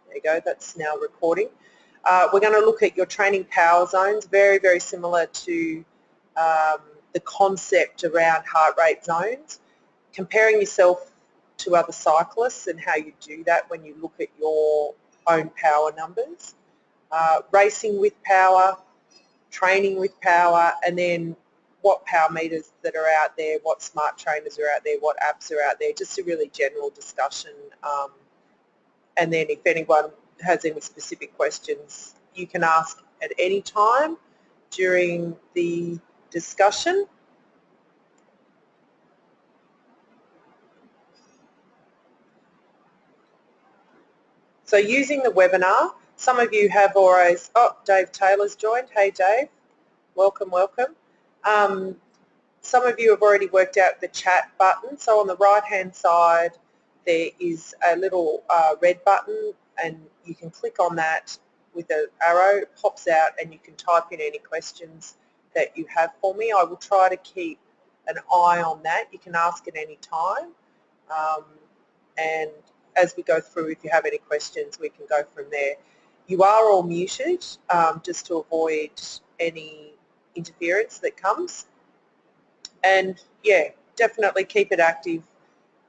There you go, that's now recording. We're going to look at your training power zones, very, very similar to the concept around heart rate zones, comparing yourself to other cyclists and how you do that when you look at your own power numbers, racing with power, training with power, and then what power meters that are out there, what smart trainers are out there, what apps are out there, just a really general discussion. And then if anyone has any specific questions, you can ask at any time during the discussion. So using the webinar, some of you have already, Dave Taylor's joined. Hey Dave, welcome, welcome. Some of you have already worked out the chat button. So on the right hand side there is a little red button, and you can click on that with an arrow, it pops out, and you can type in any questions that you have for me. I will try to keep an eye on that. You can ask at any time, and as we go through, if you have any questions, we can go from there. You are all muted just to avoid any interference that comes. And yeah, definitely keep it active.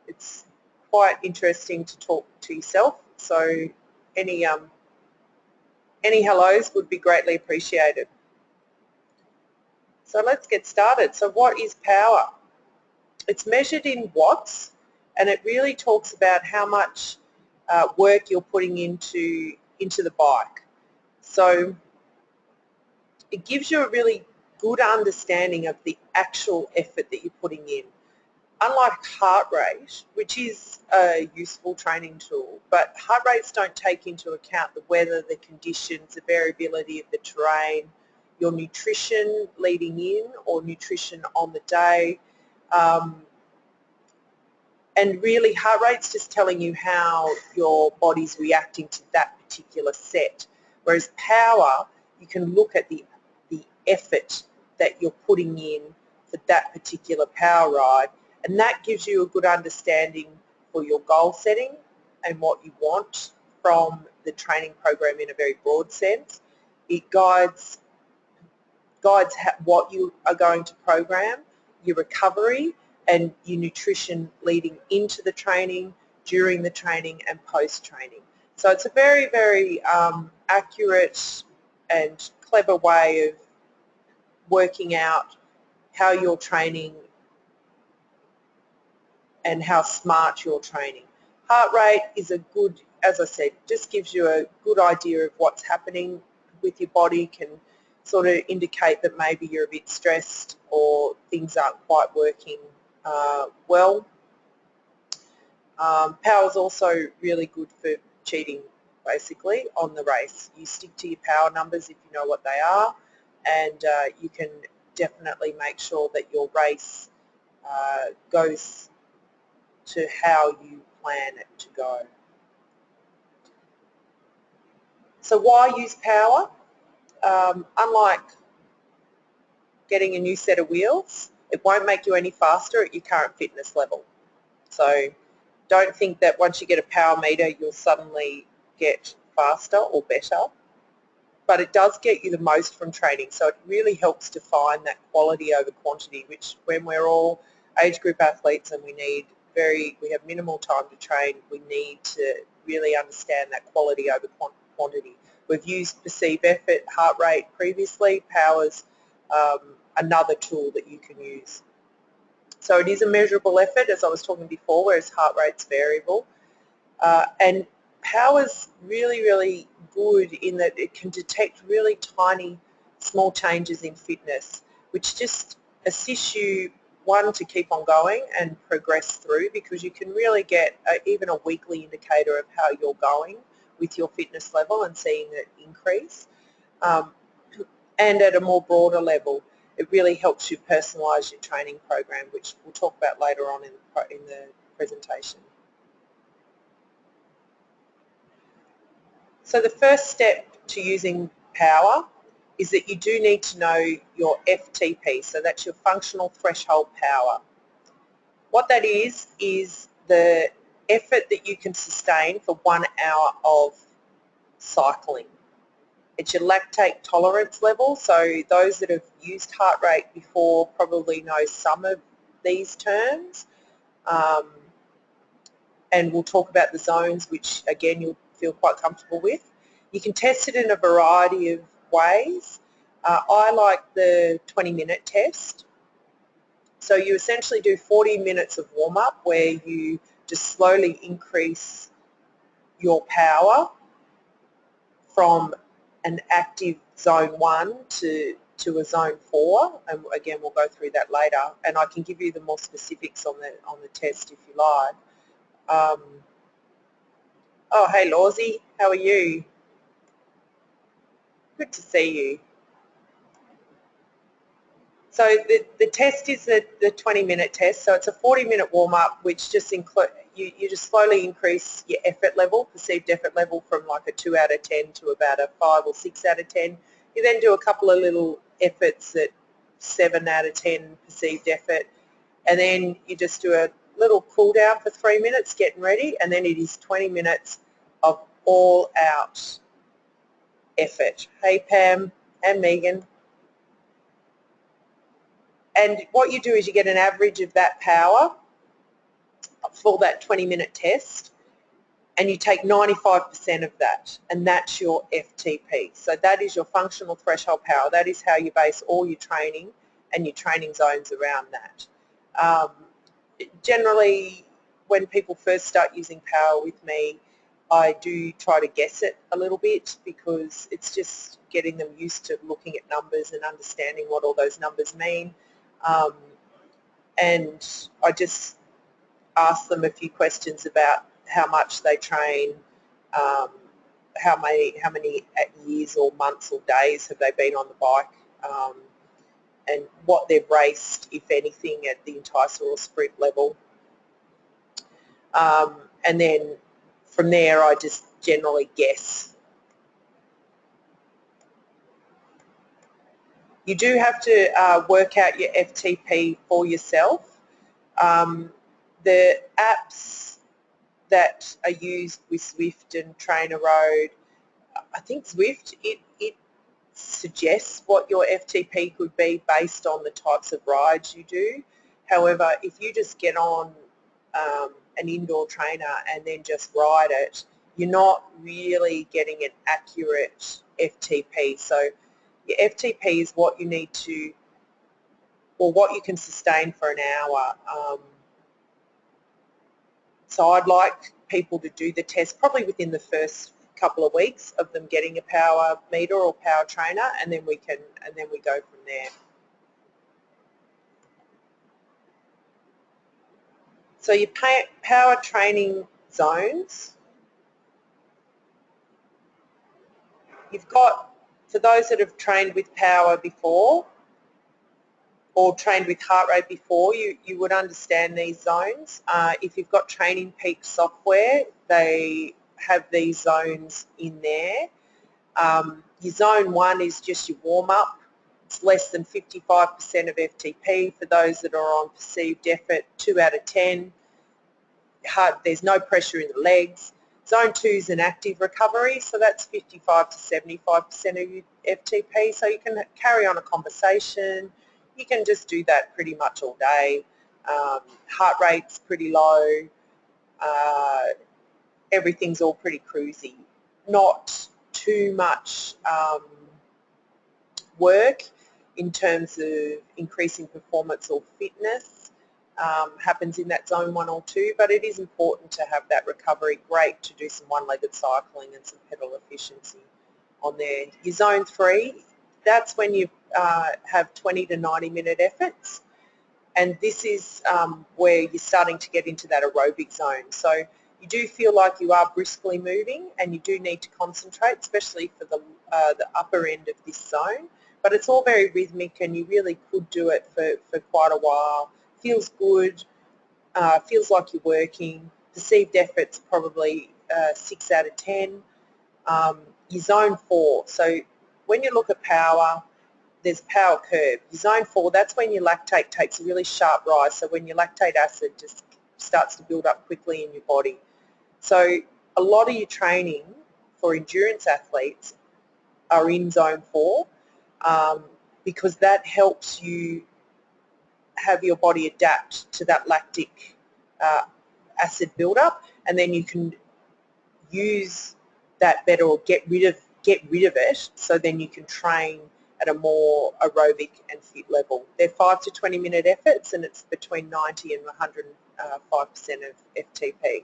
It's quite interesting to talk to yourself, so any hellos would be greatly appreciated. So let's get started. So what is power? It's measured in watts, and it really talks about how much work you're putting into the bike. So it gives you a really good understanding of the actual effort that you're putting in. Unlike heart rate, which is a useful training tool, but heart rates don't take into account the weather, the conditions, the variability of the terrain, your nutrition leading in or nutrition on the day. And really heart rate's just telling you how your body's reacting to that particular set. Whereas power, you can look at the effort that you're putting in for that particular power ride, and that gives you a good understanding for your goal setting and what you want from the training program in a very broad sense. It guides what you are going to program, your recovery and your nutrition leading into the training, during the training and post-training. So it's a very, very accurate and clever way of working out how you're training and how smart you're training. Heart rate is a good, as I said, just gives you a good idea of what's happening with your body, can sort of indicate that maybe you're a bit stressed or things aren't quite working well. Power is also really good for cheating, basically, on the race. You stick to your power numbers if you know what they are, and you can definitely make sure that your race goes to how you plan it to go. So why use power? Unlike getting a new set of wheels, it won't make you any faster at your current fitness level. So don't think that once you get a power meter you'll suddenly get faster or better, but it does get you the most from training. So it really helps define that quality over quantity, which when we're all age group athletes and we have minimal time to train, we need to really understand that quality over quantity. We've used perceived effort, heart rate previously. Power's another tool that you can use. So it is a measurable effort, as I was talking before, whereas heart rate's variable. And power's really, really good in that it can detect really tiny, small changes in fitness, which just assists you, one, to keep on going and progress through, because you can really get even a weekly indicator of how you're going with your fitness level and seeing it increase. And at a more broader level, it really helps you personalise your training program, which we'll talk about later on in the presentation. So the first step to using power is that you do need to know your FTP, so that's your functional threshold power. What that is the effort that you can sustain for 1 hour of cycling. It's your lactate tolerance level, so those that have used heart rate before probably know some of these terms. And we'll talk about the zones, which again you'll feel quite comfortable with. You can test it in a variety of ways. I like the 20-minute test. So you essentially do 40 minutes of warm-up where you just slowly increase your power from an active zone 1 to a zone 4, and again we'll go through that later, and I can give you the more specifics on the test if you like. Oh, hey Lawsy, how are you? Good to see you. So the test is the 20-minute test. So it's a 40-minute warm-up, which just include you just slowly increase your effort level, perceived effort level, from like a 2 out of 10 to about a 5 or 6 out of 10. You then do a couple of little efforts at 7 out of 10 perceived effort, and then you just do a little cool down for 3 minutes, getting ready, and then it is 20 minutes of all-out effort. Hey Pam and Megan. And what you do is you get an average of that power for that 20-minute test, and you take 95% of that, and that's your FTP. So that is your functional threshold power. That is how you base all your training and your training zones around that. Generally, when people first start using power with me, I do try to guess it a little bit, because it's just getting them used to looking at numbers and understanding what all those numbers mean. And I just ask them a few questions about how much they train, how many years or months or days have they been on the bike, and what they've raced, if anything, at the enticer or sprint level. And then from there I just generally guess. You do have to work out your FTP for yourself. The apps that are used with Zwift and TrainerRoad, I think Zwift, it suggests what your FTP could be based on the types of rides you do. However, if you just get on an indoor trainer and then just ride it, you're not really getting an accurate FTP. So your FTP is what you need to, or what you can sustain for an hour. So I'd like people to do the test probably within the first couple of weeks of them getting a power meter or power trainer, and then we go from there. So your power training zones, you've got, for those that have trained with power before or trained with heart rate before, you would understand these zones. If you've got Training Peaks software, they have these zones in there. Your zone 1 is just your warm-up. It's less than 55% of FTP for those that are on perceived effort, 2 out of 10. There's no pressure in the legs. Zone 2 is an active recovery, so that's 55 to 75% of your FTP, so you can carry on a conversation. You can just do that pretty much all day. Heart rate's pretty low. Everything's all pretty cruisy. Not too much work in terms of increasing performance or fitness happens in that zone 1 or 2, but it is important to have that recovery. Great to do some one-legged cycling and some pedal efficiency on there. Your zone 3, that's when you have 20 to 90-minute efforts, and this is where you're starting to get into that aerobic zone. So you do feel like you are briskly moving, and you do need to concentrate, especially for the upper end of this zone. But it's all very rhythmic, and you really could do it for quite a while. Feels good, feels like you're working. Perceived effort's probably 6 out of 10. Your zone 4, so when you look at power, there's power curve. Your zone 4, that's when your lactate takes a really sharp rise, so when your lactate acid just starts to build up quickly in your body. So a lot of your training for endurance athletes are in zone 4 because that helps you have your body adapt to that lactic acid buildup, and then you can use that better or get rid of it, so then you can train at a more aerobic and fit level. They're 5 to 20 minute efforts, and it's between 90 and 105% of FTP.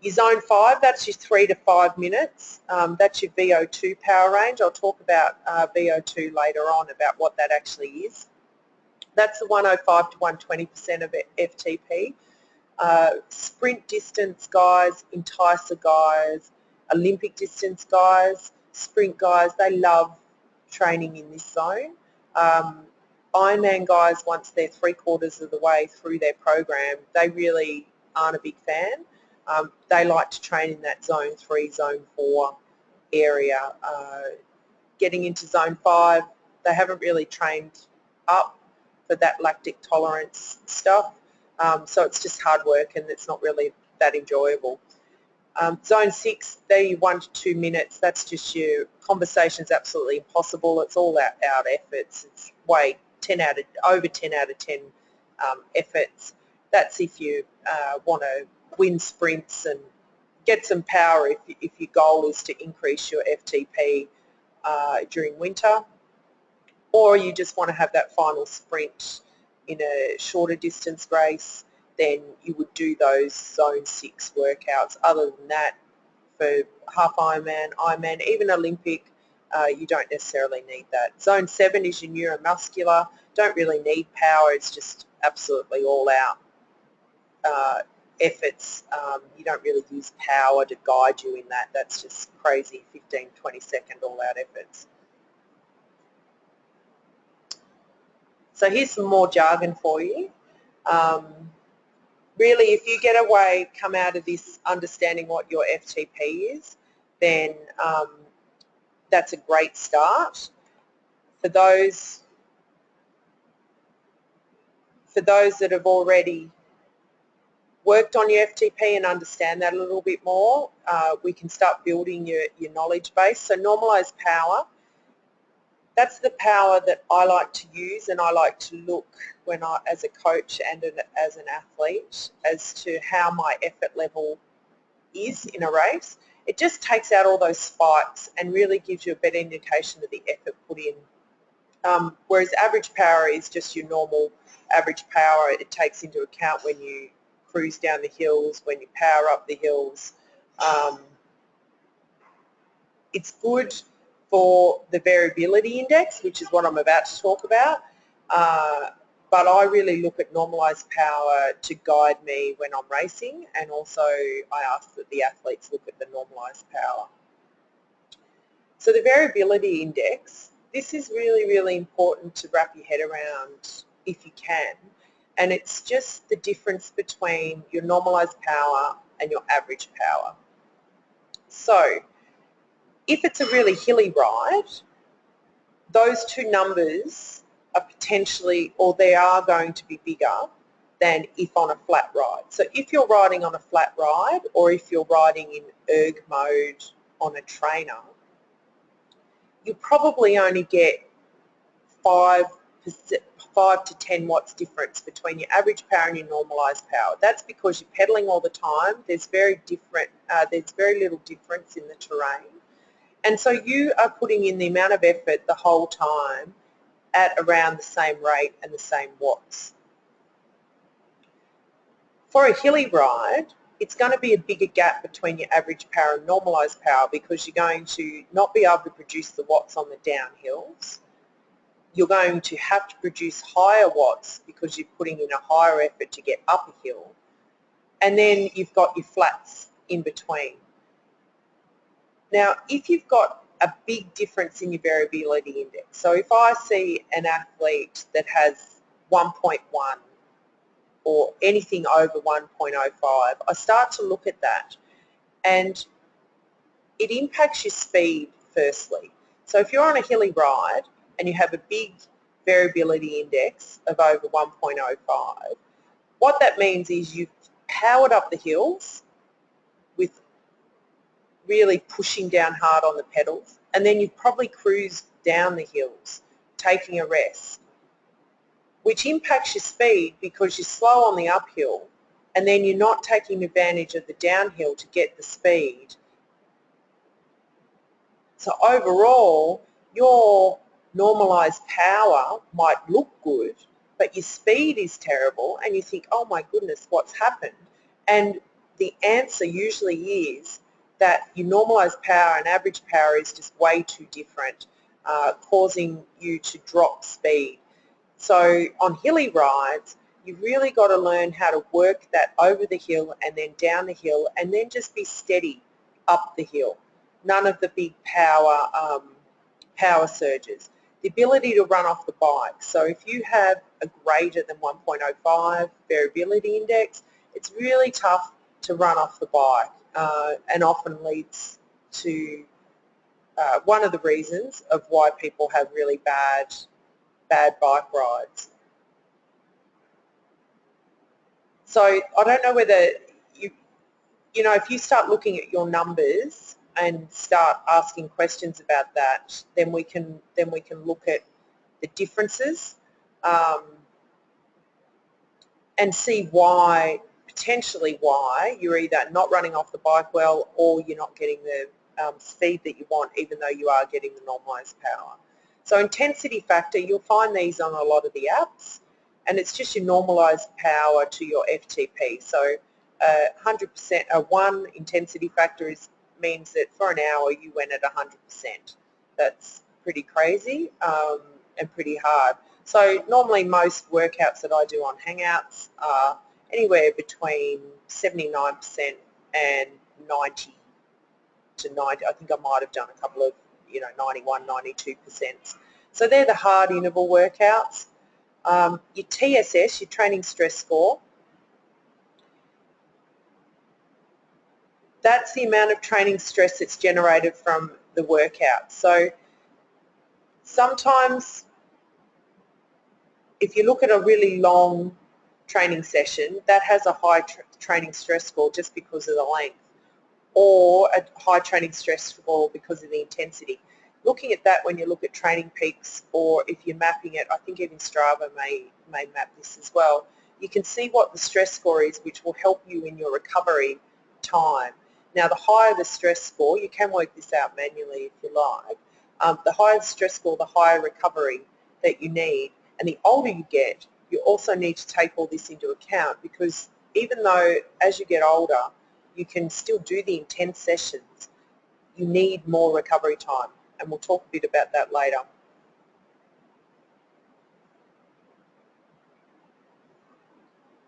Your zone 5, that's your 3 to 5 minutes. That's your VO2 power range. I'll talk about VO2 later on, about what that actually is. That's the 105 to 120% of FTP. Sprint distance guys, enticer guys, Olympic distance guys, sprint guys, they love training in this zone. Ironman guys, once they're 3/4 of the way through their program, they really aren't a big fan. They like to train in that zone 3, zone 4 area. Getting into zone 5, they haven't really trained up for that lactic tolerance stuff. So it's just hard work, and it's not really that enjoyable. Zone 6, they're 1 to 2 minutes. That's just your conversation's absolutely impossible. It's all out efforts. It's over 10 out of 10 efforts. That's if you want to win sprints and get some power if your goal is to increase your FTP during winter, or you just want to have that final sprint in a shorter distance race, then you would do those zone 6 workouts. Other than that, for half Ironman, even Olympic, you don't necessarily need that. Zone 7 is your neuromuscular. Don't really need power. It's just absolutely all out efforts. You don't really use power to guide you in that. That's just crazy 15, 20-second all out efforts. So here's some more jargon for you. Really, if you come out of this understanding what your FTP is, then that's a great start. For those that have already worked on your FTP and understand that a little bit more, we can start building your knowledge base. So normalized power, that's the power that I like to use, and I like to look as a coach and as an athlete, as to how my effort level is in a race. It just takes out all those spikes and really gives you a better indication of the effort put in. Whereas average power is just your normal average power. It takes into account when you cruise down the hills, when you power up the hills. It's good for the variability index, which is what I'm about to talk about, but I really look at normalised power to guide me when I'm racing, and also I ask that the athletes look at the normalised power. So the variability index, this is really, really important to wrap your head around if you can, and it's just the difference between your normalised power and your average power. So if it's a really hilly ride, those two numbers are potentially, or they are going to be bigger than if on a flat ride. So if you're riding on a flat ride, or if you're riding in erg mode on a trainer, you probably only get 5 to 10 watts difference between your average power and your normalised power. That's because you're pedaling all the time. There's very little difference in the terrain. And so you are putting in the amount of effort the whole time at around the same rate and the same watts. For a hilly ride, it's going to be a bigger gap between your average power and normalised power, because you're going to not be able to produce the watts on the downhills. You're going to have to produce higher watts because you're putting in a higher effort to get up a hill. And then you've got your flats in between. Now, if you've got a big difference in your variability index, so if I see an athlete that has 1.1 or anything over 1.05, I start to look at that, and it impacts your speed firstly. So if you're on a hilly ride and you have a big variability index of over 1.05, what that means is you've powered up the hills with really pushing down hard on the pedals, and then you've probably cruised down the hills, taking a rest, which impacts your speed because you're slow on the uphill, and then you're not taking advantage of the downhill to get the speed. So overall, your normalised power might look good, but your speed is terrible, and you think, oh my goodness, what's happened? And the answer usually is that your normalised power and average power is just way too different, causing you to drop speed. So on hilly rides, you've really got to learn how to work that over the hill and then down the hill, and then just be steady up the hill. None of the big power surges. The ability to run off the bike. So if you have a greater than 1.05 variability index, it's really tough to run off the bike, and often leads to one of the reasons of why people have really bad bike rides. So I don't know whether you know, if you start looking at your numbers and start asking questions about that, then we can look at the differences, and see potentially why you're either not running off the bike well, or you're not getting the speed that you want, even though you are getting the normalised power. So intensity factor, you'll find these on a lot of the apps, and it's just your normalised power to your FTP. So 100%, one intensity factor means that for an hour you went at 100%. That's pretty crazy, and pretty hard. So normally most workouts that I do on Hangouts are anywhere between 79% and 90 to 90. I think I might have done a couple of, 91, 92%. So they're the hard interval workouts. Your TSS, your training stress score, that's the amount of training stress that's generated from the workout. So sometimes if you look at a really long training session, that has a high training stress score just because of the length, or a high training stress score because of the intensity. Looking at that when you look at Training Peaks, or if you're mapping it, I think even Strava may map this as well, you can see what the stress score is, which will help you in your recovery time. Now the higher the stress score, you can work this out manually if you like, the higher the stress score, the higher recovery that you need. And the older you get, you also need to take all this into account, because even though as you get older you can still do the intense sessions, you need more recovery time, and we'll talk a bit about that later.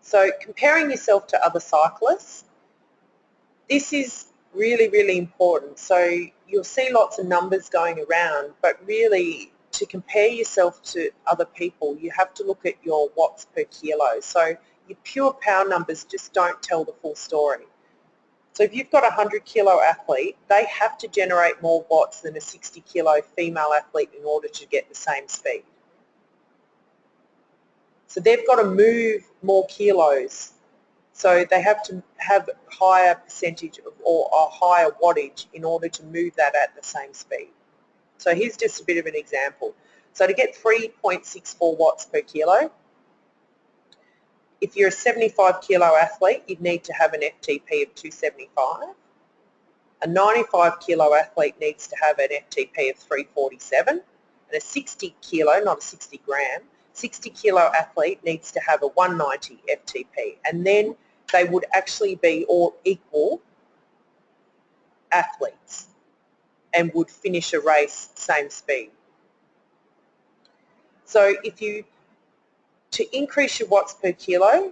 So comparing yourself to other cyclists, this is really, really important. So you'll see lots of numbers going around, but really to compare yourself to other people, you have to look at your watts per kilo. So your pure power numbers just don't tell the full story. So if you've got a 100 kilo athlete, they have to generate more watts than a 60 kilo female athlete in order to get the same speed. So they've got to move more kilos. So they have to have higher percentage or a higher wattage in order to move that at the same speed. So here's just a bit of an example. So to get 3.64 watts per kilo, if you're a 75 kilo athlete, you'd need to have an FTP of 275. A 95 kilo athlete needs to have an FTP of 347. And a 60 kilo, not a 60 gram, 60 kilo athlete needs to have a 190 FTP. And then they would actually be all equal athletes and would finish a race same speed. So to increase your watts per kilo,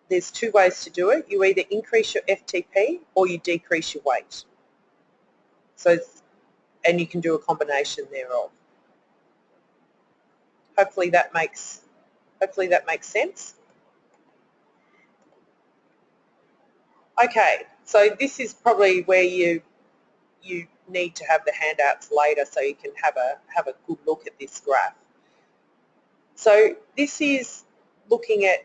there's two ways to do it. You either increase your FTP or you decrease your weight. So, and you can do a combination thereof. Hopefully that makes sense. Okay, so this is probably where you need to have the handouts later so you can have a good look at this graph. So this is looking at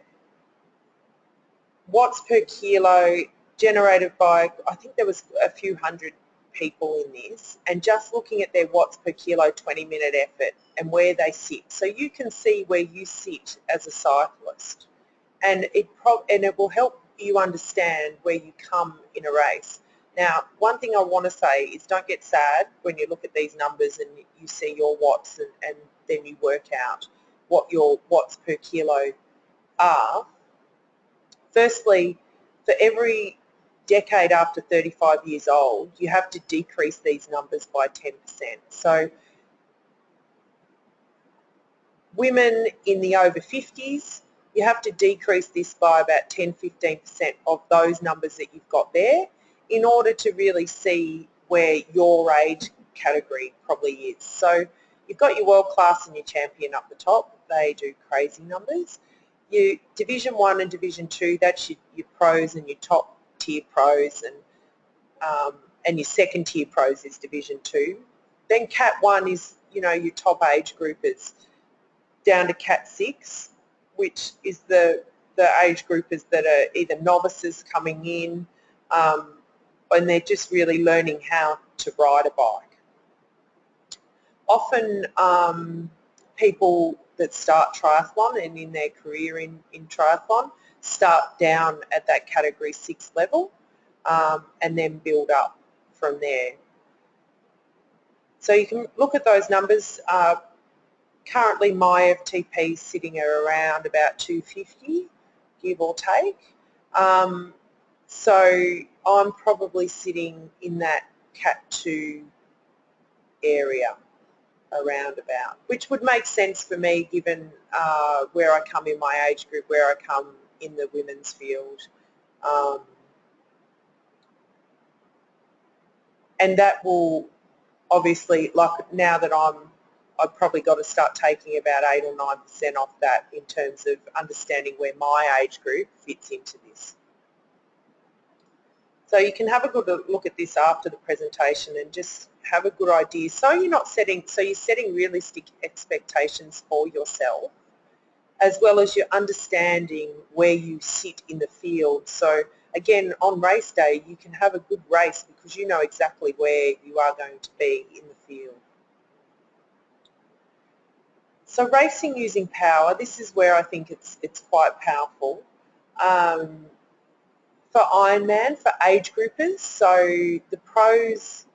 watts per kilo generated by, I think there was a few hundred people in this and just looking at their watts per kilo 20-minute effort and where they sit. So you can see where you sit as a cyclist, and it will help you understand where you come in a race. Now, one thing I want to say is don't get sad when you look at these numbers and you see your watts and then you work out what your watts per kilo are. Firstly, for every decade after 35 years old, you have to decrease these numbers by 10%. So women in the over 50s, you have to decrease this by about 10-15% of those numbers that you've got there in order to really see where your age category probably is. So you've got your world class and your champion up the top. They do crazy numbers. Your Division 1 and Division 2, that's your pros and your top tier pros, and your second tier pros is Division 2. Then Cat 1 is, your top age groupers down to Cat 6, which is the age groupers that are either novices coming in, and they're just really learning how to ride a bike. Often people that start triathlon and in their career in triathlon start down at that category 6 level and then build up from there. So you can look at those numbers. Currently my FTP is sitting at around about 250, give or take. So I'm probably sitting in that Cat 2 area around about, which would make sense for me given where I come in my age group, where I come in the women's field. And that will obviously, like now that I've probably got to start taking about 8 or 9% off that in terms of understanding where my age group fits into this. So you can have a good look at this after the presentation and just have a good idea. So you're setting realistic expectations for yourself, as well as you're understanding where you sit in the field. So again, on race day, you can have a good race because you know exactly where you are going to be in the field. So racing using power, this is where I think it's quite powerful. For Ironman, for age groupers, so the pros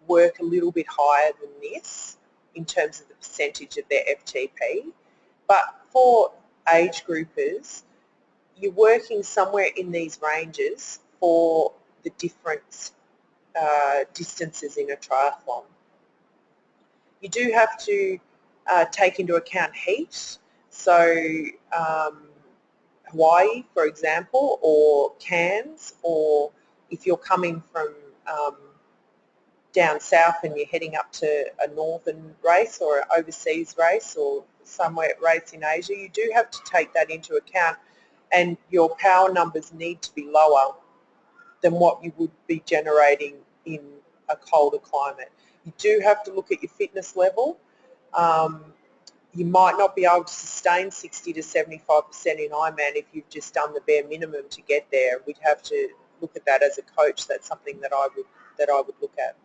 work a little bit higher than this in terms of the percentage of their FTP, but for age groupers, you're working somewhere in these ranges for the different distances in a triathlon. You do have to take into account heat, so Hawaii, for example, or Cairns, or if you're coming from down south and you're heading up to a northern race or an overseas race or somewhere race in Asia, you do have to take that into account, and your power numbers need to be lower than what you would be generating in a colder climate. You do have to look at your fitness level. You might not be able to sustain 60 to 75% in Ironman if you've just done the bare minimum to get there. We'd have to look at that as a coach. That's something that I would look at.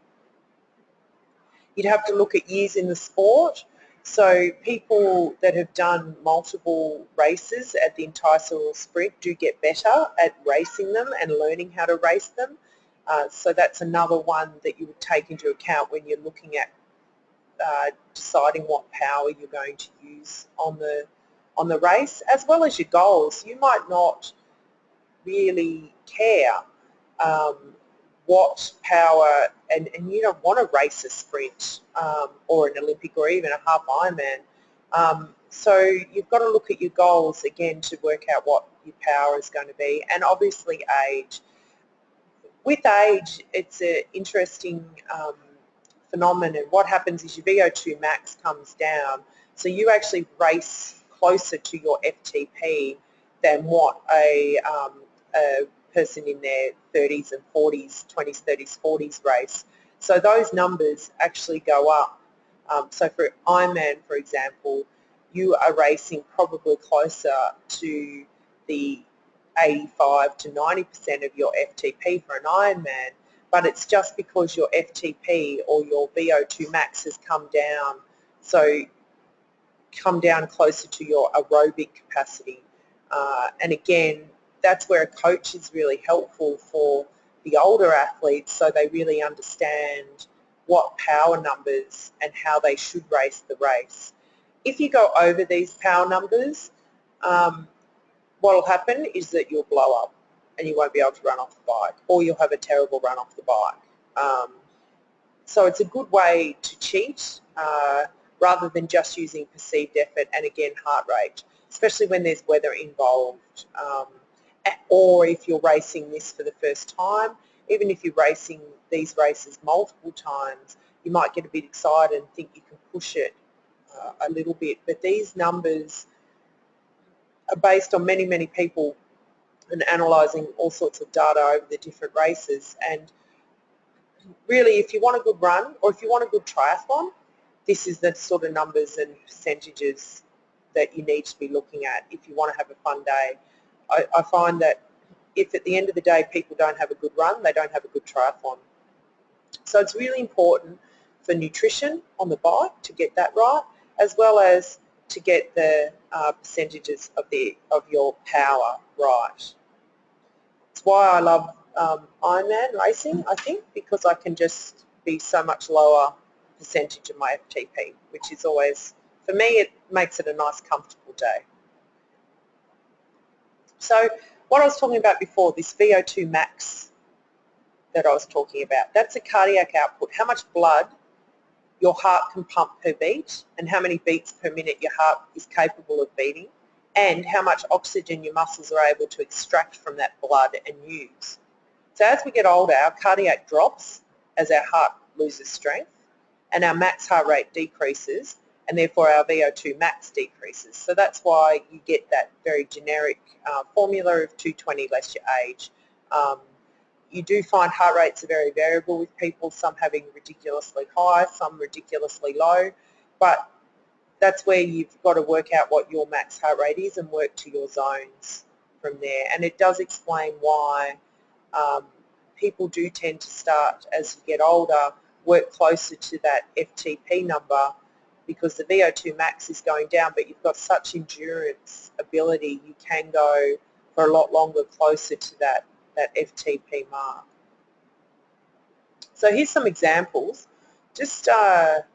You'd have to look at years in the sport. So people that have done multiple races at the Entice Oil Sprint do get better at racing them and learning how to race them. So that's another one that you would take into account when you're looking at deciding what power you're going to use on the race, as well as your goals. You might not really care what power, and you don't want to race a sprint or an Olympic or even a half Ironman. So you've got to look at your goals again to work out what your power is going to be, and obviously age. With age, it's an interesting phenomenon. What happens is your VO2 max comes down, so you actually race closer to your FTP than what a person in their 30s and 40s, 20s, 30s, 40s race. So those numbers actually go up. So for Ironman, for example, you are racing probably closer to the 85 to 90% of your FTP for an Ironman, but it's just because your FTP or your VO2 max has come down, so come down closer to your aerobic capacity. And again, that's where a coach is really helpful for the older athletes, so they really understand what power numbers and how they should race the race. If you go over these power numbers, what will happen is that you'll blow up and you won't be able to run off the bike, or you'll have a terrible run off the bike. So it's a good way to cheat rather than just using perceived effort and, again, heart rate, especially when there's weather involved, or if you're racing this for the first time. Even if you're racing these races multiple times, you might get a bit excited and think you can push it a little bit. But these numbers are based on many, many people and analysing all sorts of data over the different races. And really, if you want a good run or if you want a good triathlon, this is the sort of numbers and percentages that you need to be looking at if you want to have a fun day. I find that if at the end of the day people don't have a good run, they don't have a good triathlon. So it's really important for nutrition on the bike to get that right, as well as to get the percentages of your power right. It's why I love Ironman racing, I think, because I can just be so much lower percentage of my FTP, which is always, for me, it makes it a nice, comfortable day. So what I was talking about before, this VO2 max that I was talking about, that's a cardiac output, how much blood your heart can pump per beat and how many beats per minute your heart is capable of beating, and how much oxygen your muscles are able to extract from that blood and use. So as we get older, our cardiac drops as our heart loses strength and our max heart rate decreases, and therefore our VO2 max decreases. So that's why you get that very generic formula of 220 less your age. You do find heart rates are very variable with people, some having ridiculously high, some ridiculously low, but that's where you've got to work out what your max heart rate is and work to your zones from there. And it does explain why people do tend to start, as you get older, work closer to that FTP number, because the VO2 max is going down, but you've got such endurance ability, you can go for a lot longer closer to that FTP mark. So here's some examples, just to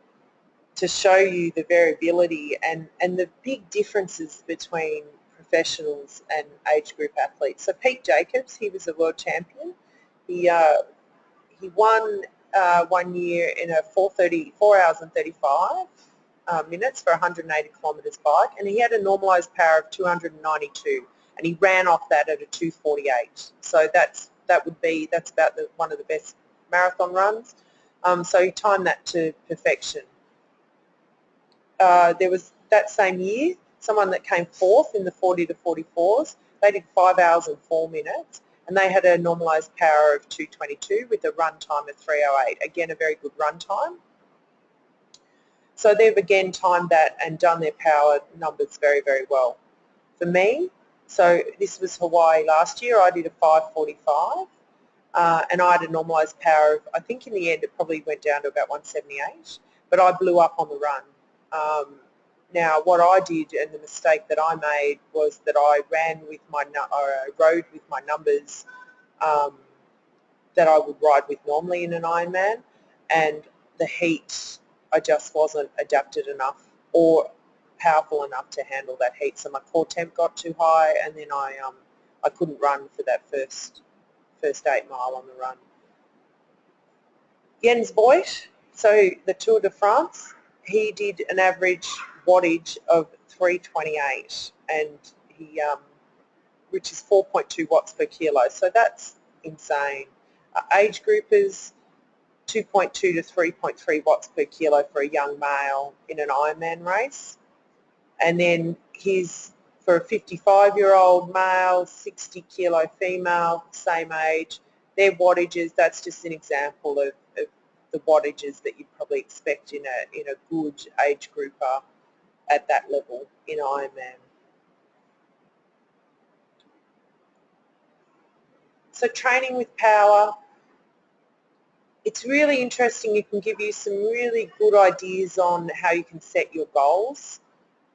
show you the variability and the big differences between professionals and age group athletes. So Pete Jacobs, he was a world champion. He won 1 year in a 4 hours and 35 minutes for 180 kilometres bike, and he had a normalised power of 292, and he ran off that at a 248. So that's about one of the best marathon runs. So he timed that to perfection. There was that same year someone that came fourth in the 40 to 44s. They did 5 hours and 4 minutes, and they had a normalised power of 222 with a run time of 308. Again, a very good run time. So they've again timed that and done their power numbers very, very well. For me, so this was Hawaii last year, I did a 5:45, and I had a normalised power of, I think in the end it probably went down to about 178, but I blew up on the run. Now what I did, and the mistake that I made, was that I rode with my numbers that I would ride with normally in an Ironman, and the heat, I just wasn't adapted enough or powerful enough to handle that heat. So my core temp got too high, and then I couldn't run for that first 8 mile on the run. Jens Voigt, so the Tour de France, he did an average wattage of 328, and he, which is 4.2 watts per kilo. So that's insane. Age groupers, 2.2 to 3.3 watts per kilo for a young male in an Ironman race. And then for a 55-year-old male, 60 kilo female, same age, their wattages, that's just an example of the wattages that you'd probably expect in a good age grouper at that level in Ironman. So training with power, It's really interesting. It can give you some really good ideas on how you can set your goals,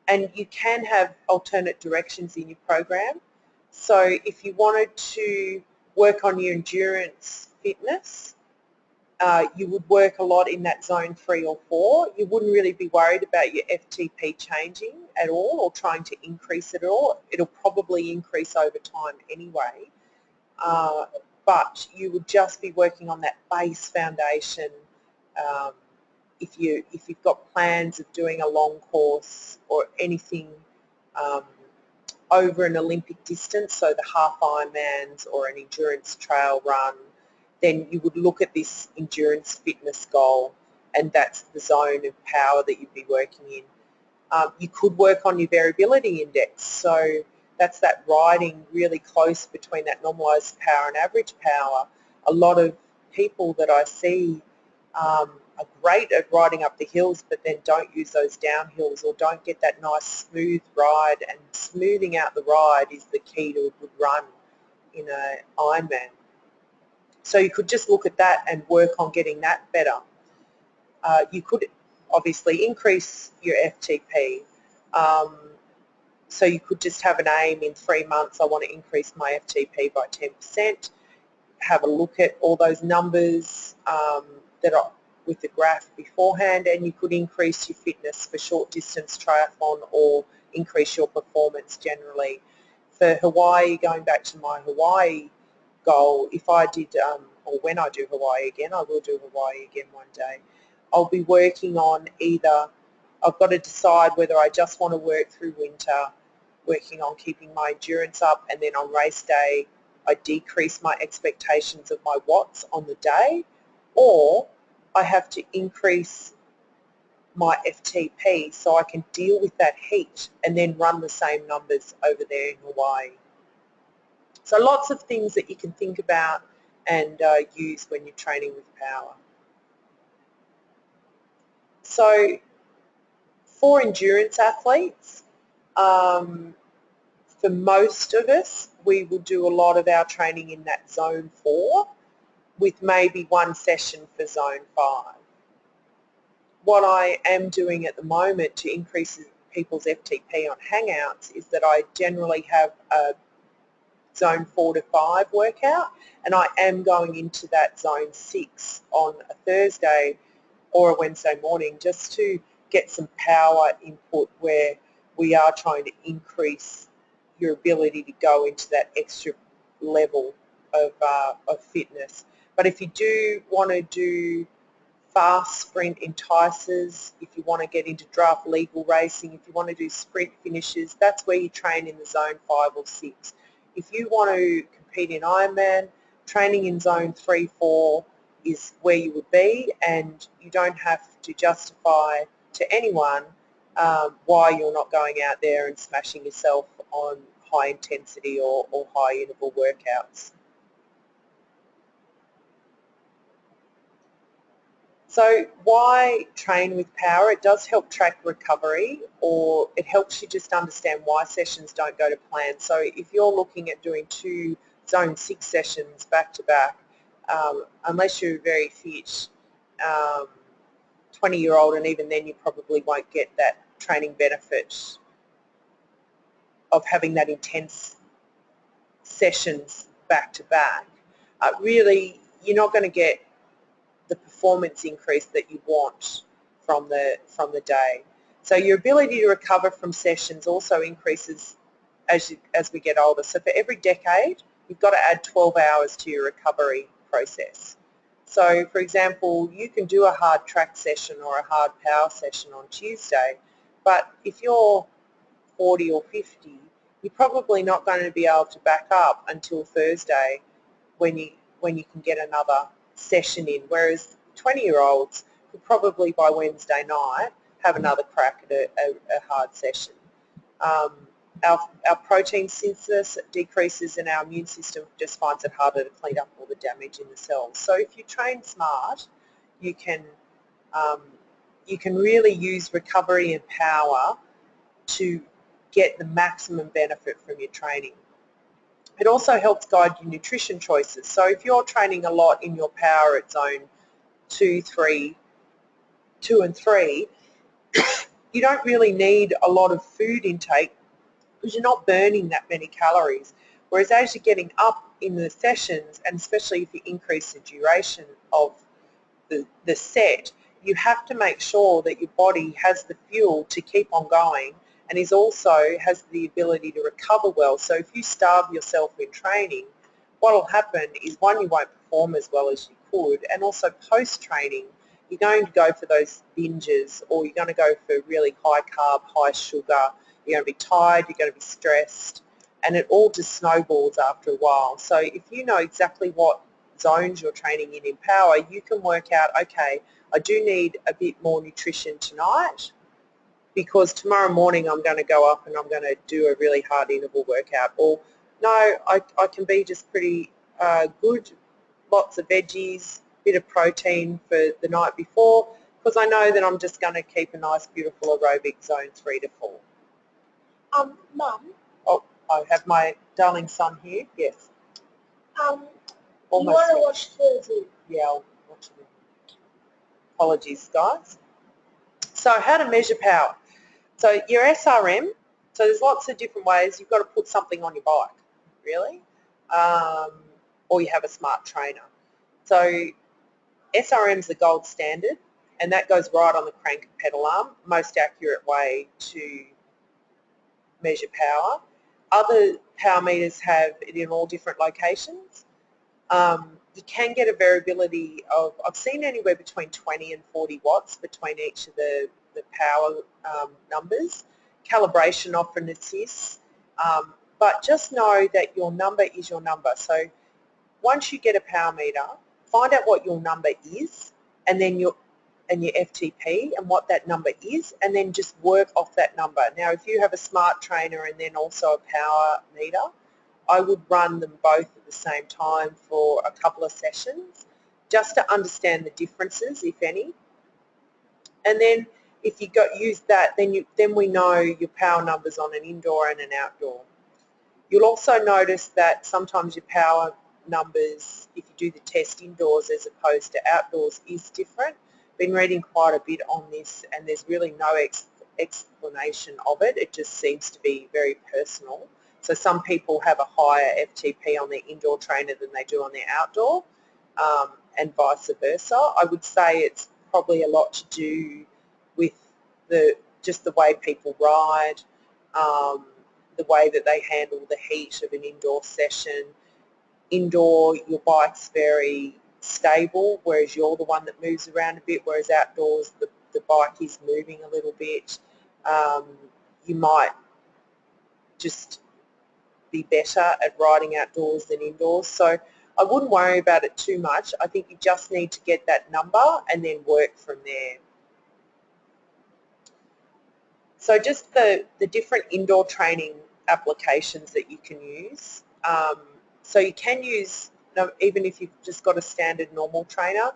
and you can have alternate directions in your program. So if you wanted to work on your endurance fitness, you would work a lot in that zone 3 or 4. You wouldn't really be worried about your FTP changing at all or trying to increase it at all. It'll probably increase over time anyway. But you would just be working on that base foundation. If you've got plans of doing a long course or anything over an Olympic distance, so the half Ironmans or an endurance trail run, then you would look at this endurance fitness goal, and that's the zone of power that you'd be working in. You could work on your variability index, so that's that riding really close between that normalised power and average power. A lot of people that I see are great at riding up the hills, but then don't use those downhills or don't get that nice smooth ride, and smoothing out the ride is the key to a good run in an Ironman. So you could just look at that and work on getting that better. You could obviously increase your FTP. So you could just have an aim in 3 months, I want to increase my FTP by 10%. Have a look at all those numbers that are with the graph beforehand, and you could increase your fitness for short distance triathlon or increase your performance generally. For Hawaii, going back to my Hawaii goal, if I did, or when I do Hawaii again, I will do Hawaii again one day, I'll be working on either, I've got to decide whether I just want to work through winter, working on keeping my endurance up, and then on race day I decrease my expectations of my watts on the day, or I have to increase my FTP so I can deal with that heat and then run the same numbers over there in Hawaii. So lots of things that you can think about and use when you're training with power. So for endurance athletes, for most of us, we will do a lot of our training in that zone 4 with maybe one session for zone 5. What I am doing at the moment to increase people's FTP on Hangouts is that I generally have a zone 4 to 5 workout, and I am going into that zone 6 on a Thursday or a Wednesday morning just to get some power input where we are trying to increase your ability to go into that extra level of fitness. But if you do want to do fast sprint enticers, if you want to get into draft legal racing, if you want to do sprint finishes, that's where you train in the zone 5 or 6. If you want to compete in Ironman, training in zone 3, 4 is where you would be, and you don't have to justify to anyone why you're not going out there and smashing yourself on high intensity or high interval workouts. So why train with power? It does help track recovery, or it helps you just understand why sessions don't go to plan. So if you're looking at doing 2 zone 6 sessions back to back, unless you're very fit, 20-year-old, and even then you probably won't get that training benefit of having that intense sessions back to back. Really, you're not going to get the performance increase that you want from the day. So your ability to recover from sessions also increases as we get older. So for every decade, you've got to add 12 hours to your recovery process. So for example, you can do a hard track session or a hard power session on Tuesday, but if you're 40 or 50, you're probably not going to be able to back up until Thursday when you can get another session in, whereas 20-year-olds could probably by Wednesday night have another crack at a hard session. Our protein synthesis decreases and our immune system just finds it harder to clean up all the damage in the cells. So if you train smart, you can really use recovery and power to get the maximum benefit from your training. It also helps guide your nutrition choices. So if you're training a lot in your power at zone 2, 3, 2 and 3, you don't really need a lot of food intake because you're not burning that many calories. Whereas as you're getting up in the sessions, and especially if you increase the duration of the set, you have to make sure that your body has the fuel to keep on going and has the ability to recover well. So if you starve yourself in training, what will happen is, one, you won't perform as well as you could, and also post-training, you're going to go for those binges, or you're going to go for really high carb, high sugar. You're going to be tired, you're going to be stressed, and it all just snowballs after a while. So if you know exactly what zones you're training in Power, you can work out, okay, I do need a bit more nutrition tonight because tomorrow morning I'm going to go up and I'm going to do a really hard interval workout. Or no, I can be just pretty good, lots of veggies, bit of protein for the night before, because I know that I'm just going to keep a nice beautiful aerobic zone 3 to 4. Mum. Oh, I have my darling son here. Yes. You want to watch Thursday? Yeah, I'll watch it. Apologies, guys. So how to measure power. So your SRM, so there's lots of different ways. You've got to put something on your bike, really, or you have a smart trainer. So SRM's the gold standard, and that goes right on the crank and pedal arm, most accurate way to measure power. Other power meters have it in all different locations. You can get a variability of, I've seen anywhere between 20 and 40 watts between each of the power numbers. Calibration often assists, but just know that your number is your number. So once you get a power meter, find out what your number is, and then your FTP and what that number is, and then just work off that number. Now, if you have a smart trainer and then also a power meter, I would run them both at the same time for a couple of sessions just to understand the differences, if any. And then if you use that, then we know your power numbers on an indoor and an outdoor. You'll also notice that sometimes your power numbers, if you do the test indoors as opposed to outdoors, is different. Been reading quite a bit on this, and there's really no explanation of it. It just seems to be very personal. So some people have a higher FTP on their indoor trainer than they do on their outdoor, and vice versa. I would say it's probably a lot to do with just the way people ride, the way that they handle the heat of an indoor session. Indoor, your bike's very stable, whereas you're the one that moves around a bit, whereas outdoors the bike is moving a little bit. You might just be better at riding outdoors than indoors. So I wouldn't worry about it too much. I think you just need to get that number and then work from there. So just the different indoor training applications that you can use. So you can use, even if you've just got a standard normal trainer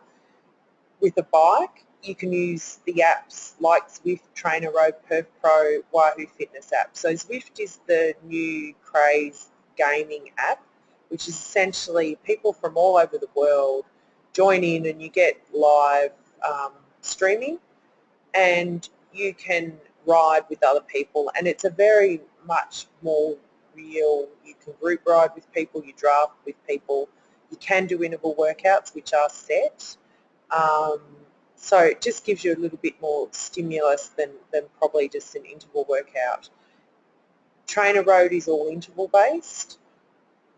with a bike, you can use the apps like Zwift, TrainerRoad, Perf Pro, Wahoo Fitness app. So Zwift is the new craze gaming app, which is essentially people from all over the world join in and you get live streaming, and you can ride with other people, and it's a very much more real. You can group ride with people, you draft with people, you can do interval workouts which are set. So it just gives you a little bit more stimulus than probably just an interval workout. TrainerRoad is all interval based.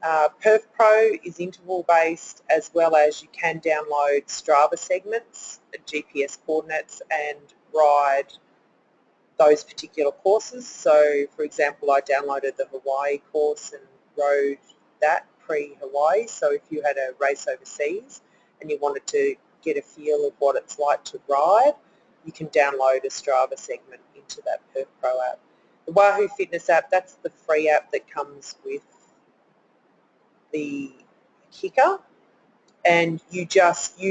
Perf Pro is interval based, as well as you can download Strava segments, GPS coordinates, and ride those particular courses. So for example, I downloaded the Hawaii course and rode that pre-Hawaii. So if you had a race overseas and you wanted to get a feel of what it's like to ride, you can download a Strava segment into that Perf Pro app. The Wahoo Fitness app, that's the free app that comes with the kicker, and you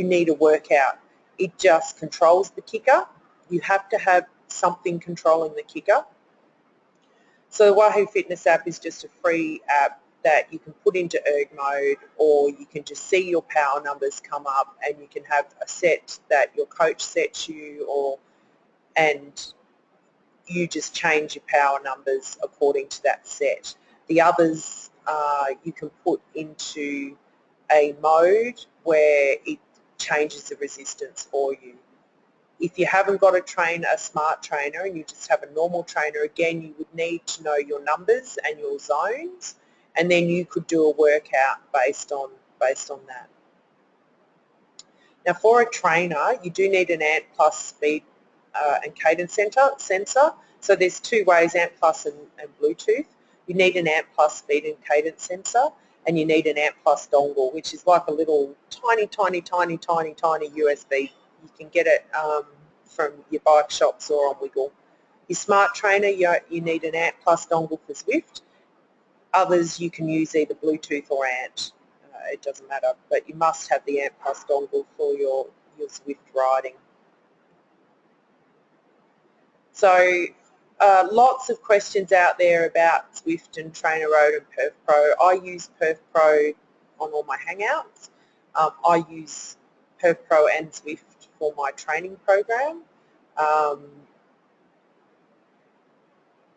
need a workout. It just controls the kicker. You have to have something controlling the kicker. So the Wahoo Fitness app is just a free app that you can put into erg mode, or you can just see your power numbers come up and you can have a set that your coach sets you, and you just change your power numbers according to that set. The others you can put into a mode where it changes the resistance for you. If you haven't got a smart trainer and you just have a normal trainer, again, you would need to know your numbers and your zones, and then you could do a workout based on that. Now, for a trainer, you do need an Ant Plus speed and cadence sensor. So there's two ways, Ant Plus and Bluetooth. You need an Ant Plus speed and cadence sensor, and you need an Ant Plus dongle, which is like a little tiny USB. You can get it from your bike shops or on Wiggle. Your smart trainer, you need an Ant Plus dongle for Zwift. Others, you can use either Bluetooth or Ant. It doesn't matter, but you must have the Ant Plus dongle for your Zwift riding. So lots of questions out there about Zwift and TrainerRoad and Perf Pro. I use Perf Pro on all my hangouts. I use Perf Pro and Zwift for my training program.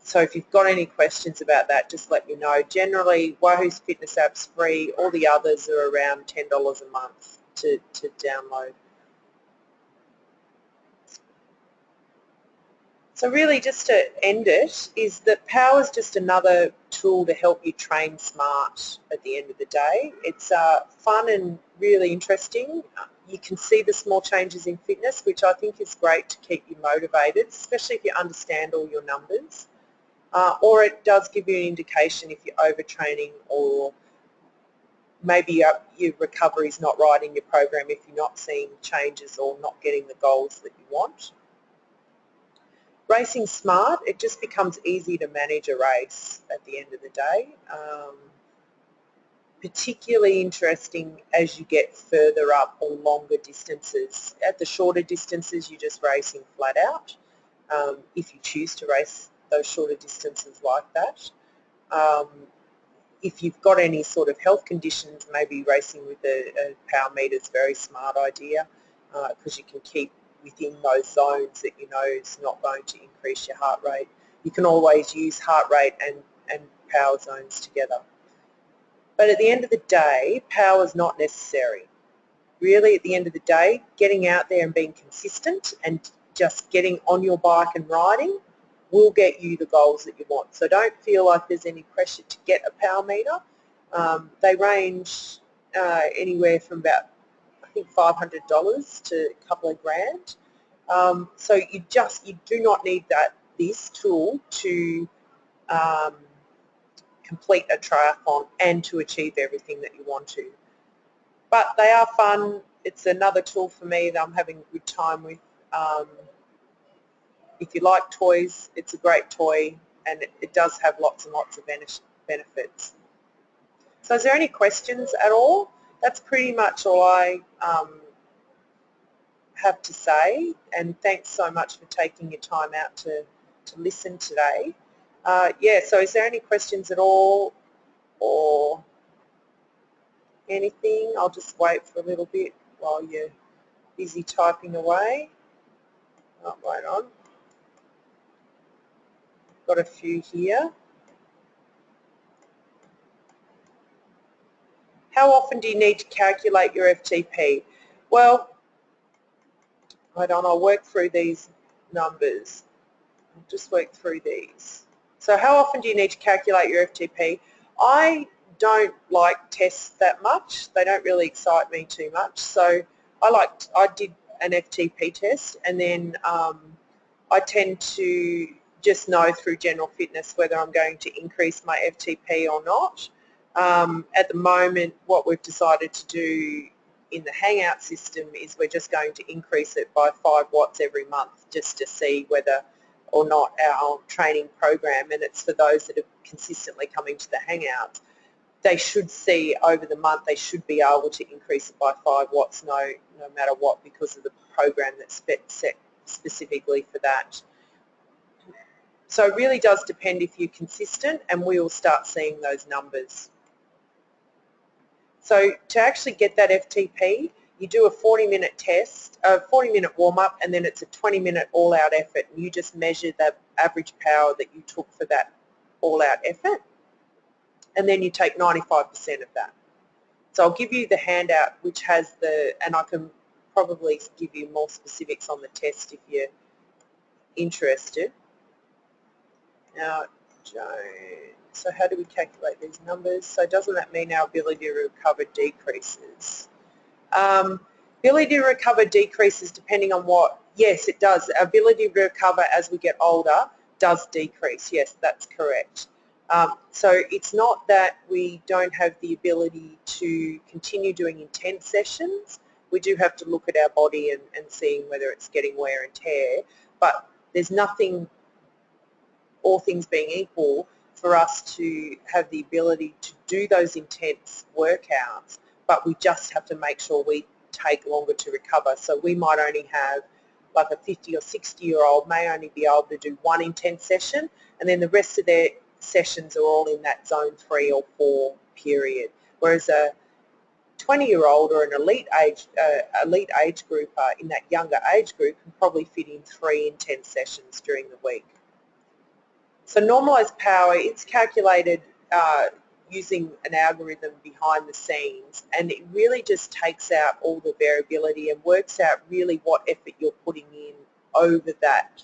So if you've got any questions about that, just let me know. Generally, Wahoo's fitness app's free. All the others are around $10 a month to download. So really, just to end it, is that Power's just another tool to help you train smart at the end of the day. It's fun and really interesting. You can see the small changes in fitness, which I think is great to keep you motivated, especially if you understand all your numbers. Or it does give you an indication if you're overtraining, or maybe your recovery is not right in your program if you're not seeing changes or not getting the goals that you want. Racing smart, it just becomes easy to manage a race at the end of the day. Particularly interesting as you get further up or longer distances. At the shorter distances, you're just racing flat out, if you choose to race those shorter distances like that. If you've got any sort of health conditions, maybe racing with a power meter is a very smart idea, because you can keep within those zones that you know is not going to increase your heart rate. You can always use heart rate and power zones together. But at the end of the day, power is not necessary. Really, at the end of the day, getting out there and being consistent and just getting on your bike and riding will get you the goals that you want. So don't feel like there's any pressure to get a power meter. They range anywhere from about, I think, $500 to a couple of grand. So you do not need this tool to complete a triathlon and to achieve everything that you want to. But they are fun. It's another tool for me that I'm having a good time with. If you like toys, it's a great toy, and it does have lots and lots of benefits. So is there any questions at all? That's pretty much all I have to say, and thanks so much for taking your time out to listen today. Yeah, so is there any questions at all or anything? I'll just wait for a little bit while you're busy typing away. Oh, right on. Got a few here. How often do you need to calculate your FTP? Well, hold on, I'll work through these numbers. I'll just work through these. So how often do you need to calculate your FTP? I don't like tests that much. They don't really excite me too much. So I did an FTP test, and then I tend to just know through general fitness whether I'm going to increase my FTP or not. At the moment, what we've decided to do in the Hangout system is we're just going to increase it by 5 watts every month, just to see whether or not our training program, and it's for those that are consistently coming to the Hangouts, they should see over the month, they should be able to increase it by 5 watts no matter what, because of the program that's set specifically for that. So it really does depend if you're consistent, and we will start seeing those numbers. So to actually get that FTP, you do a 40-minute test, a 40-minute warm-up, and then it's a 20-minute all-out effort. And you just measure the average power that you took for that all-out effort, and then you take 95% of that. So I'll give you the handout which has the, and I can probably give you more specifics on the test if you're interested. Now, so how do we calculate these numbers? So doesn't that mean our ability to recover decreases? Ability to recover decreases depending on what? Yes, it does. Our ability to recover as we get older does decrease. Yes, that's correct. So it's not that we don't have the ability to continue doing intense sessions. We do have to look at our body and seeing whether it's getting wear and tear, but there's nothing, all things being equal, for us to have the ability to do those intense workouts, but we just have to make sure we take longer to recover. So we might only have, like a 50 or 60-year-old may only be able to do one intense session, and then the rest of their sessions are all in that zone 3 or 4 period. Whereas a 20-year-old or an elite age group in that younger age group can probably fit in 3 intense sessions during the week. So normalised power, it's calculated using an algorithm behind the scenes, and it really just takes out all the variability and works out really what effort you're putting in over that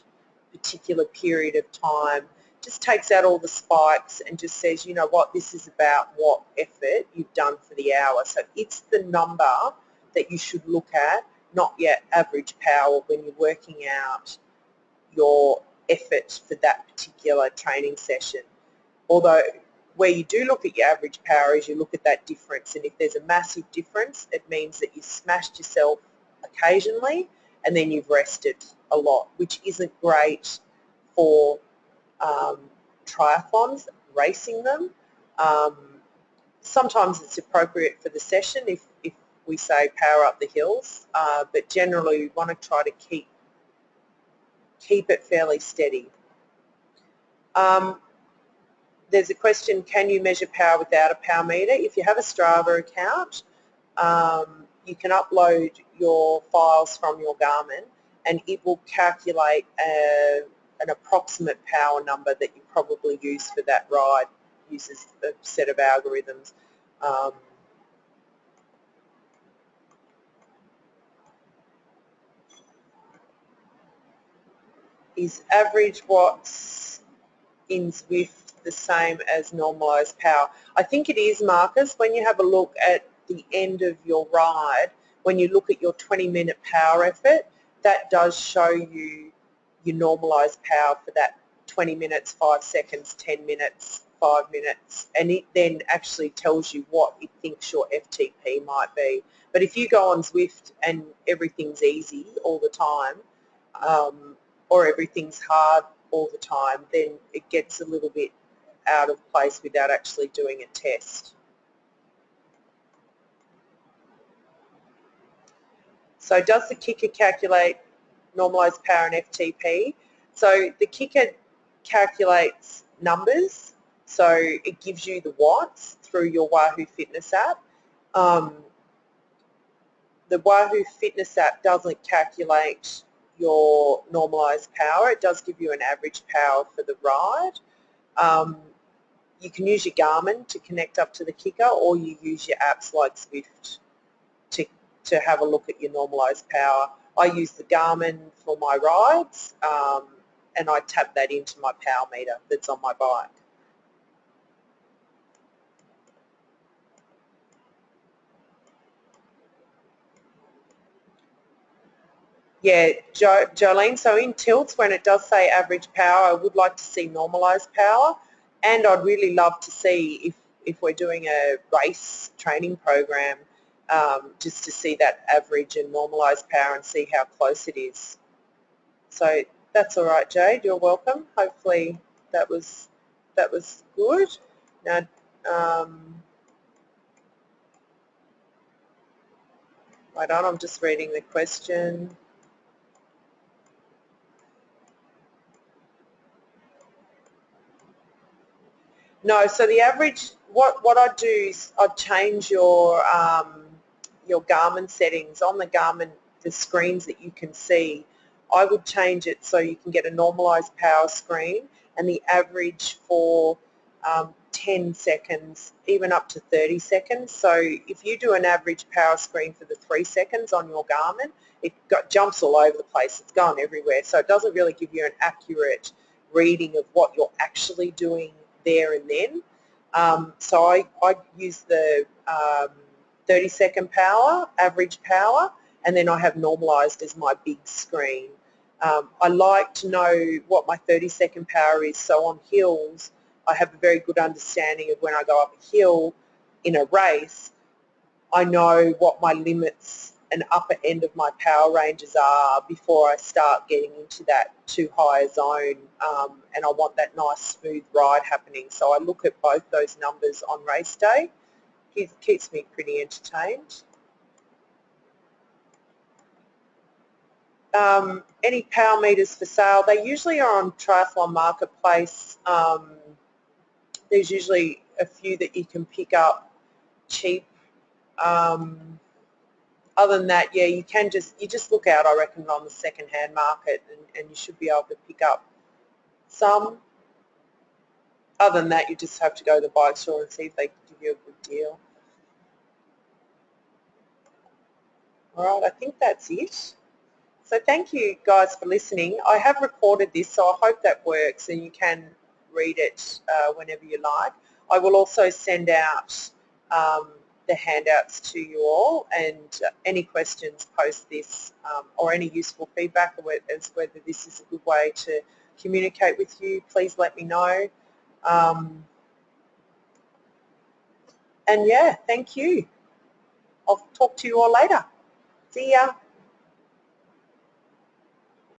particular period of time. Just takes out all the spikes and just says, you know what, this is about what effort you've done for the hour. So it's the number that you should look at, not yet average power when you're working out your effort for that particular training session. Although where you do look at your average power is you look at that difference, and if there's a massive difference, it means that you smashed yourself occasionally and then you've rested a lot, which isn't great for triathlons, racing them. Sometimes it's appropriate for the session if we say power up the hills, but generally we want to try to keep it fairly steady. There's a question, can you measure power without a power meter? If you have a Strava account, you can upload your files from your Garmin and it will calculate an approximate power number that you probably use for that ride. It uses a set of algorithms. Is average watts in Zwift the same as normalised power? I think it is, Marcus. When you have a look at the end of your ride, when you look at your 20-minute power effort, that does show you your normalised power for that 20 minutes, 5 seconds, 10 minutes, 5 minutes, and it then actually tells you what it thinks your FTP might be. But if you go on Zwift and everything's easy all the time, or everything's hard all the time, then it gets a little bit out of place without actually doing a test. So does the Kickr calculate normalised power and FTP? So the Kickr calculates numbers, so it gives you the watts through your Wahoo Fitness app. The Wahoo Fitness app doesn't calculate your normalised power. It does give you an average power for the ride. You can use your Garmin to connect up to the Kickr, or you use your apps like Zwift to have a look at your normalised power. I use the Garmin for my rides, and I tap that into my power meter that's on my bike. Yeah, Jolene, so in tilts when it does say average power, I would like to see normalised power, and I'd really love to see if we're doing a race training program, just to see that average and normalised power and see how close it is. So that's all right, Jade, you're welcome. Hopefully that was good. Now, hold on, I'm just reading the question. No, so the average what I'd do is I'd change your Garmin settings on the Garmin, the screens that you can see. I would change it so you can get a normalised power screen and the average for 10 seconds, even up to 30 seconds. So if you do an average power screen for the 3 seconds on your Garmin, it jumps all over the place. It's going everywhere. So it doesn't really give you an accurate reading of what you're actually doing there and then. So I use the 30-second power, average power, and then I have normalised as my big screen. I like to know what my 30-second power is, so on hills I have a very good understanding of when I go up a hill in a race, I know what my limits and upper end of my power ranges are before I start getting into that too high a zone, and I want that nice smooth ride happening. So I look at both those numbers on race day. It keeps me pretty entertained. Any power meters for sale? They usually are on Triathlon Marketplace. There's usually a few that you can pick up cheap. Other than that, yeah, you just look out, I reckon, on the second-hand market, and you should be able to pick up some. Other than that, you just have to go to the bike store and see if they can give you a good deal. All right, I think that's it. So thank you guys for listening. I have recorded this, so I hope that works and you can read it whenever you like. I will also send out the handouts to you all, and any questions post this or any useful feedback as whether this is a good way to communicate with you, please let me know. And yeah, thank you. I'll talk to you all later. See ya.